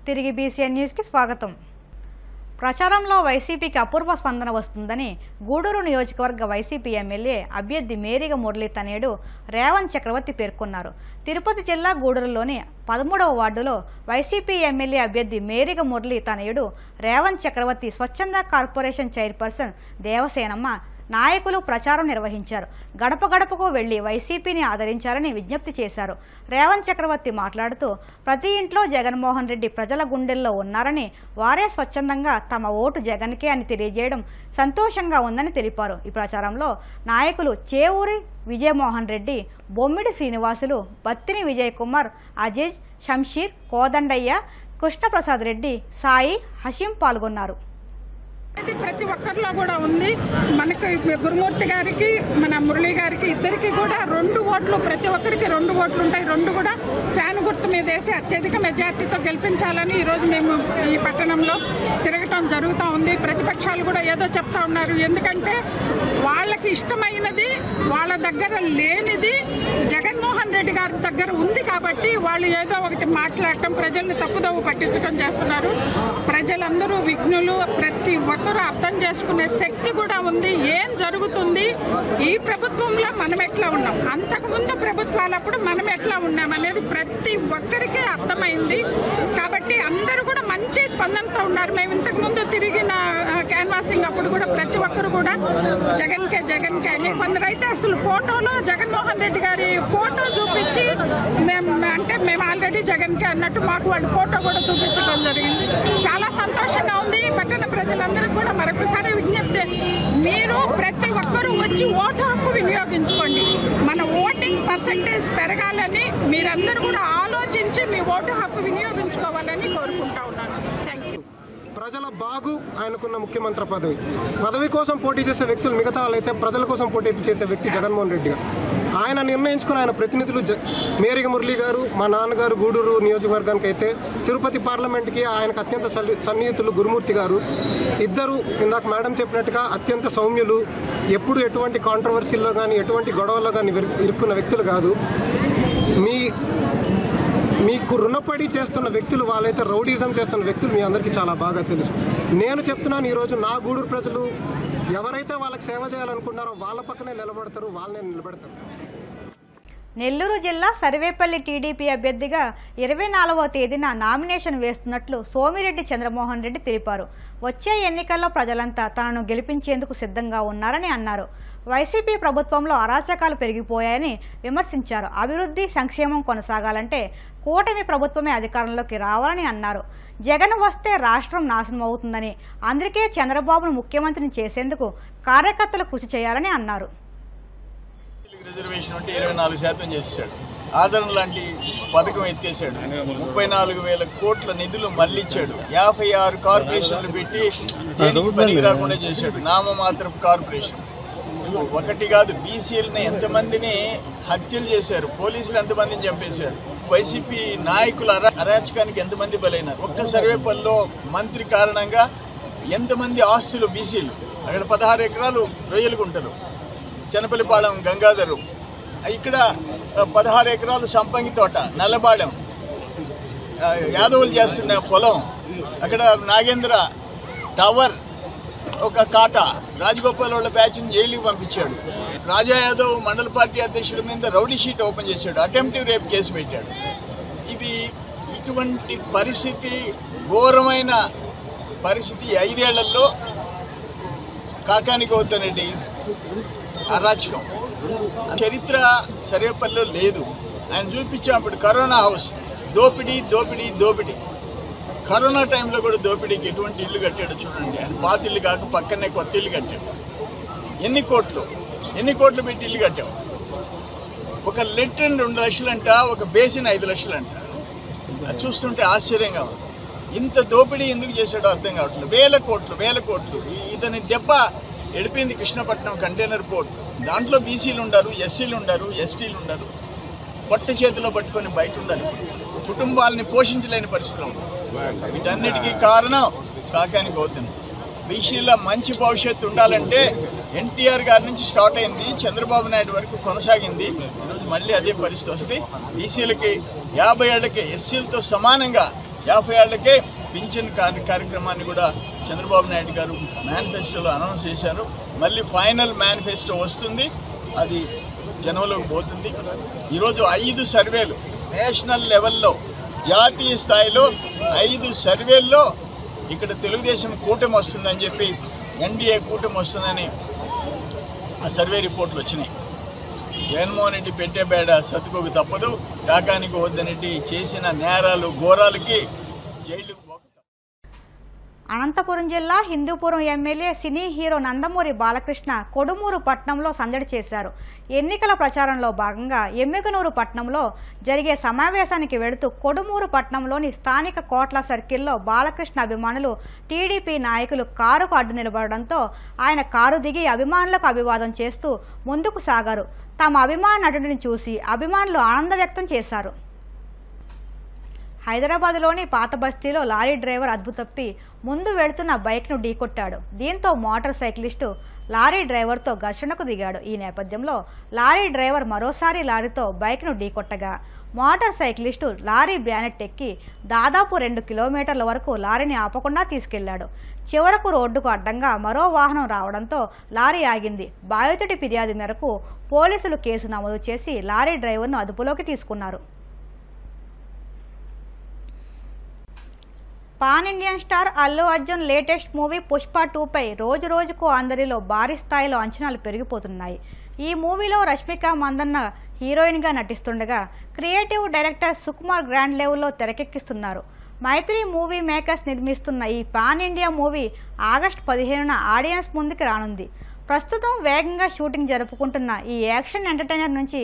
తిరిగి బీసీఎన్ న్యూస్కి స్వాగతం. ప్రచారంలో వైసీపీకి అపూర్వ స్పందన వస్తుందని గూడూరు నియోజకవర్గ వైసీపీ ఎమ్మెల్యే అభ్యర్థి మేరిగ మురళి తనయుడు రేవంత్ చక్రవర్తి పేర్కొన్నారు. తిరుపతి జిల్లా గూడూరులోని 13వ వార్డులో వైసీపీ ఎమ్మెల్యే అభ్యర్థి మేరిగ మురళి తనయుడు రేవంత్ చక్రవర్తి స్వచ్ఛంద కార్పొరేషన్ చైర్పర్సన్ దేవసేనమ్మ నాయకులు ప్రచారం నిర్వహించారు. గడప గడపకు వెళ్లి వైసీపీని ఆదరించాలని విజ్ఞప్తి చేశారు. రేవంత్ చక్రవర్తి మాట్లాడుతూ ప్రతి ఇంట్లో జగన్మోహన్ రెడ్డి ప్రజల గుండెల్లో ఉన్నారని, వారే స్వచ్ఛందంగా తమ ఓటు జగన్కే అని తెలియజేయడం సంతోషంగా ఉందని తెలిపారు. ఈ ప్రచారంలో నాయకులు చేవూరి విజయమోహన్ రెడ్డి, బొమ్మిడి శ్రీనివాసులు, బత్తిని విజయ్ కుమార్, అజీజ్, షంషీర్, కోదండయ్య, కృష్ణప్రసాద్ రెడ్డి, సాయి, హషీం పాల్గొన్నారు. ప్రతి ఒక్కరిలో కూడా ఉంది. మనకి గురుమూర్తి గారికి మన మురళి గారికి ఇద్దరికి కూడా 2 ఓట్లు, ప్రతి ఒక్కరికి 2 ఓట్లు ఉంటాయి. 2 కూడా ఫ్యాన్ గుర్తు మీద వేసి అత్యధిక మెజార్టీతో గెలిపించాలని ఈరోజు మేము ఈ పట్టణంలో తిరగటం జరుగుతూ ఉంది. ప్రతిపక్షాలు కూడా ఏదో చెప్తా ఉన్నారు. ఎందుకంటే వాళ్ళకి ఇష్టమైనది వాళ్ళ దగ్గర లేనిది జగన్మోహన్ రెడ్డి గారి దగ్గర ఉంది కాబట్టి వాళ్ళు ఏదో ఒకటి మాట్లాడటం, ప్రజల్ని తప్పుదోవ పట్టించడం చేస్తున్నారు. ప్రజలందరూ విఘ్నులు, ప్రతి ఒక్కరూ అర్థం చేసుకునే శక్తి కూడా ఉంది. ఏం జరుగుతుంది, ఈ ప్రభుత్వంలో మనం ఎట్లా ఉన్నాం, అంతకుముందు ప్రభుత్వాలప్పుడు మనం ఎట్లా ఉన్నాం అనేది ప్రతి ఒక్కరికి అర్థమైంది. కాబట్టి అందరూ కూడా మంచి స్పందనతో ఉన్నారు. మేము ఇంతకుముందు తిరిగిన క్యాన్వాసింగ్ అప్పుడు కూడా ప్రతి ఒక్కరు కూడా జగన్కే అని, కొందరైతే అసలు ఫోటోలో జగన్మోహన్ రెడ్డి గారి ఫోటో చూపించి మేము ఆల్రెడీ జగన్కే అన్నట్టు మాకు వాడి ఫోటో కూడా చూపించడం జరిగింది. చాలా సంతోషంగా ఉంది. పట్టణ ప్రజలందరికీ కూడా మరొకసారి విజ్ఞప్తి, మీరు ప్రతి ఒక్కరూ వచ్చి ఓటు హక్కు వినియోగించుకోండి. మన ఓటింగ్ పర్సెంటేజ్ పెరగాలని మీరందరూ కూడా ఆలోచించి మీ ఓటు హక్కు వినియోగించుకోవాలని కోరుకుంటా ఉన్నాను. Thank you. ప్రజల బాగు ఆయనకున్న ముఖ్యమంత్రి పదవి కోసం పోటీ చేసే వ్యక్తులు మిగతా వాళ్ళైతే ప్రజల కోసం పోటీ చేసే వ్యక్తి జగన్మోహన్ రెడ్డి గారు. ఆయన నిర్ణయించుకుని ఆయన ప్రతినిధులు మేరిగ మురళి గారు, మా నాన్నగారు గూడూరు నియోజకవర్గానికి అయితే, తిరుపతి పార్లమెంట్కి ఆయనకు అత్యంత సన్నిహితులు గురుమూర్తి గారు. ఇద్దరు ఇందాక మేడం చెప్పినట్టుగా అత్యంత సౌమ్యులు, ఎప్పుడు ఎటువంటి కాంట్రవర్సీల్లో కానీ ఎటువంటి గొడవల్లో కానీ ఇరుక్కున్న వ్యక్తులు కాదు. మీకు రుణపడి చేస్తున్న వ్యక్తులు, వాళ్ళైతే రౌడీజం చేస్తున్న వ్యక్తులు మీ అందరికీ చాలా బాగా తెలుసు. నేను చెప్తున్నాను, ఈరోజు నా గూడూరు ప్రజలు ఎవరైతే వాళ్ళకి సేవ చేయాలనుకుంటారో వాళ్ళ పక్కనే నిలబడతారు, వాళ్ళనే నిలబెడతారు. నెల్లూరు జిల్లా సర్వేపల్లి టీడీపీ అభ్యర్థిగా 24వ తేదీన నామినేషన్ వేస్తున్నట్లు సోమిరెడ్డి చంద్రమోహన్ రెడ్డి తెలిపారు. వచ్చే ఎన్నికల్లో ప్రజలంతా తనను గెలిపించేందుకు సిద్ధంగా ఉన్నారని అన్నారు. వైసీపీ ప్రభుత్వంలో అరాచకాలు పెరిగిపోయాయని విమర్శించారు. అభివృద్ధి, సంక్షేమం కొనసాగాలంటే కూటమి ప్రభుత్వమే అధికారంలోకి రావాలని అన్నారు. జగన్ వస్తే రాష్ట్రం నాశనం అవుతుందని, అందుకే చంద్రబాబును ముఖ్యమంత్రిని చేసేందుకు కార్యకర్తలు కృషి చేయాలని అన్నారు. రిజర్వేషన్ ఉంటే 24% చేశాడు. ఆదరణ లాంటి పథకం ఎత్తేసాడు. 34,000 కోట్ల నిధులు మళ్లించాడు. 56 కార్పొరేషన్లు పెట్టి పనికి రాకుండా చేశాడు. నామమాత్రపు కార్పొరేషన్. ఒకటి కాదు, బీసీలని ఎంతమందిని హత్యలు చేశారు, పోలీసులు ఎంతమందిని చంపేశారు, వైసీపీ నాయకుల అరాచకానికి ఎంతమంది బలైనారు. ఒక్క సర్వేపల్లిలో మంత్రి కారణంగా ఎంతమంది ఆస్తులు బీసీలు. అక్కడ 16 ఎకరాలు రొయ్యలుగుంటారు, చెనపల్లిపాళెం గంగాధరు, ఇక్కడ 16 ఎకరాలు సంపంగి తోట, నల్లబాళెం యాదవులు చేస్తున్న పొలం, అక్కడ నాగేంద్ర టవర్, ఒక కాటా. రాజగోపాల్ వాళ్ళ బ్యాచ్ని జైలుకి పంపించాడు. రాజా యాదవ్ మండల పార్టీ అధ్యక్షుడి మీద రౌడీ షీట్ ఓపెన్ చేశాడు, అటెంప్టివ్ రేప్ కేసు పెట్టాడు. ఇటువంటి పరిస్థితి, ఘోరమైన పరిస్థితి 5 ఏళ్లలో కాకాని గౌతమ్ రెడ్డి అరాచకం చరిత్ర సర్వేపల్లిలో లేదు. ఆయన చూపించాం. అప్పుడు కరోనా హౌస్ దోపిడీ దోపిడీ దోపిడీ. కరోనా టైంలో కూడా దోపిడీకి ఎటువంటి ఇల్లు కట్టాడు చూడండి. ఆయన పాత ఇల్లు కాక పక్కనే కొత్త ఇల్లు కట్టాడు. ఎన్ని కోట్లు పెట్టి ఇల్లు కట్టాం. ఒక లెట్రిన్ 2 లక్షలంట, ఒక బేసిన్ 5 లక్షలంట. అది చూస్తుంటే ఆశ్చర్యంగా ఉంది. ఇంత దోపిడీ ఎందుకు చేశాడో అర్థం కావట్లేదు. వేల కోట్లు. ఇతని దెబ్బ ఎడిపోయింది కృష్ణపట్నం కంటైనర్ పోర్ట్. దాంట్లో బీసీలు ఉండరు, ఎస్సీలు ఉండరు, ఎస్టీలు ఉండరు. పట్టు చేతిలో పట్టుకొని బయట ఉండాలి. కుటుంబాలని పోషించలేని పరిస్థితి ఉంది. వీటన్నిటికీ కారణం కాకాని గౌతమ్. బీసీల మంచి భవిష్యత్తు ఉండాలంటే ఎన్టీఆర్ గారి నుంచి స్టార్ట్ అయింది, చంద్రబాబు నాయుడు వరకు కొనసాగింది. ఈరోజు మళ్ళీ అదే పరిస్థితి వస్తుంది. బీసీలకి 50 ఏళ్లకి ఎస్సీలతో సమానంగా 50 ఏళ్లకే పింఛన్ కార్యక్రమాన్ని కూడా చంద్రబాబు నాయుడు గారు మేనిఫెస్టోలో అనౌన్స్ చేశారు. మళ్ళీ ఫైనల్ మేనిఫెస్టో వస్తుంది, అది జనంలోకి పోతుంది. ఈరోజు 5 సర్వేలు నేషనల్ లెవెల్లో, జాతీయ స్థాయిలో 5 సర్వేల్లో ఇక్కడ తెలుగుదేశం కూటమి వస్తుందని చెప్పి, ఎన్డీఏ కూటమి వస్తుందని ఆ సర్వే రిపోర్ట్లు వచ్చినాయి. జగన్మోహన్ రెడ్డి పెట్టే బేడ సతుకోకు తప్పదు. కాకానికి వద్దనెట్టి చేసిన నేరాలు ఘోరాలకి జైలుకు పోక. అనంతపురం జిల్లా Hindupuram MLA cine hero Nandamuri Balakrishna Kodumur పట్టణంలో సందడి చేశారు. ఎన్నికల ప్రచారంలో భాగంగా ఎమ్మిగనూరు పట్టణంలో జరిగే సమావేశానికి వెళుతూ కొడుమూరు పట్టణంలోని స్థానిక కోట్ల సర్కిల్లో బాలకృష్ణ అభిమానులు టీడీపీ నాయకులు కారుకు అడ్డు నిలబడడంతో ఆయన కారు దిగి అభిమానులకు అభివాదం చేస్తూ ముందుకు సాగారు. తమ అభిమాన నటుడిని చూసి అభిమానులు ఆనందం వ్యక్తం చేశారు. హైదరాబాద్లోని పాత బస్తీలో లారీ డ్రైవర్ అదుపు తప్పి ముందు వెళుతున్న బైక్ను ఢీకొట్టాడు. దీంతో మోటార్ సైక్లిస్టు లారీ డ్రైవర్తో ఘర్షణకు దిగాడు. ఈ నేపథ్యంలో లారీ డ్రైవర్ మరోసారి లారీతో బైక్ను ఢీకొట్టగా మోటార్ సైక్లిస్టు లారీ బ్యానెట్ ఎక్కి దాదాపు 2 కిలోమీటర్ల వరకు లారీని ఆపకుండా తీసుకెళ్లాడు. చివరకు రోడ్డుకు అడ్డంగా మరో వాహనం రావడంతో లారీ ఆగింది. బాధితుడి ఫిర్యాదు మేరకు పోలీసులు కేసు నమోదు చేసి లారీ డ్రైవర్ను అదుపులోకి తీసుకున్నారు. Pan Indian star Allu Arjun latest movie Pushpa 2పై రోజు రోజుకు అందరిలో భారీ స్థాయిలో అంచనాలు పెరిగిపోతున్నాయి. ఈ మూవీలో రష్మిక మందన్న హీరోయిన్గా నటిస్తుండగా క్రియేటివ్ డైరెక్టర్ సుకుమార్ గ్రాండ్ లెవెల్లో తెరకెక్కిస్తున్నారు. మైత్రి మూవీ మేకర్స్ నిర్మిస్తున్న ఈ పాన్ ఇండియా మూవీ ఆగస్టు 15న ఆడియన్స్ ముందుకు రానుంది. ప్రస్తుతం వేగంగా షూటింగ్ జరుపుకుంటున్న ఈ యాక్షన్ ఎంటర్టైనర్ నుంచి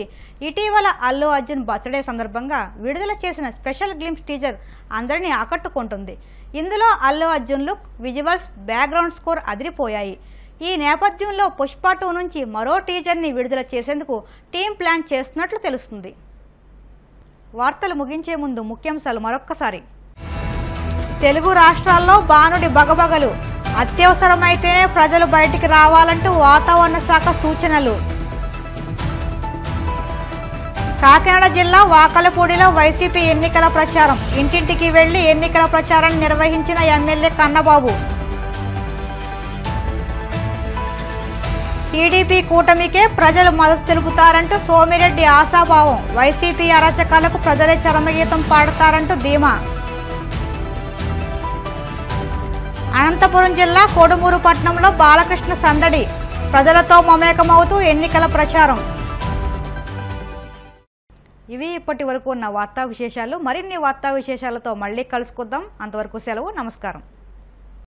ఇటీవల అల్లు అర్జున్ బర్త్డే సందర్భంగా విడుదల చేసిన స్పెషల్ గ్లింప్స్ టీజర్ అందరినీ ఆకట్టుకుంటుంది. ఇందులో Allu Arjun look, visuals, background score అదిరిపోయాయి. ఈ నేపథ్యంలో పుష్ప 2 నుంచి మరో టీజర్ని విడుదల చేసేందుకు టీం ప్లాన్ చేస్తున్నట్లు తెలుస్తుంది. వార్తలు ముగించే ముందు ముఖ్యాంశాలు మరొక్కసారి. తెలుగు రాష్ట్రాల్లో బాణుడి బగబగలు, అత్యవసరమైతేనే ప్రజలు బయటికి రావాలంటూ వాతావరణ శాఖ సూచనలు. కాకినాడ జిల్లా వాకలపూడిలో వైసీపీ ఎన్నికల ప్రచారం. ఇంటింటికి వెళ్లి ఎన్నికల ప్రచారాన్ని నిర్వహించిన ఎమ్మెల్యే కన్నబాబు. టీడీపీ కూటమికే ప్రజలు మద్దతు తెలుపుతారంటూ సోమిరెడ్డి ఆశాభావం. వైసీపీ అరాచకాలకు ప్రజలే చరమగీతం పాడతారంటూ ధీమా. అనంతపురం జిల్లా కొడుమూరు పట్టణంలో బాలకృష్ణ సందడి. ప్రజలతో మమేకమవుతూ ఎన్నికల ప్రచారం. ఇవి ఇప్పటి వరకు ఉన్న వార్తా విశేషాలు. మరిన్ని వార్తా విశేషాలతో మళ్ళీ కలుసుకుందాం. అంతవరకు సెలవు. నమస్కారం.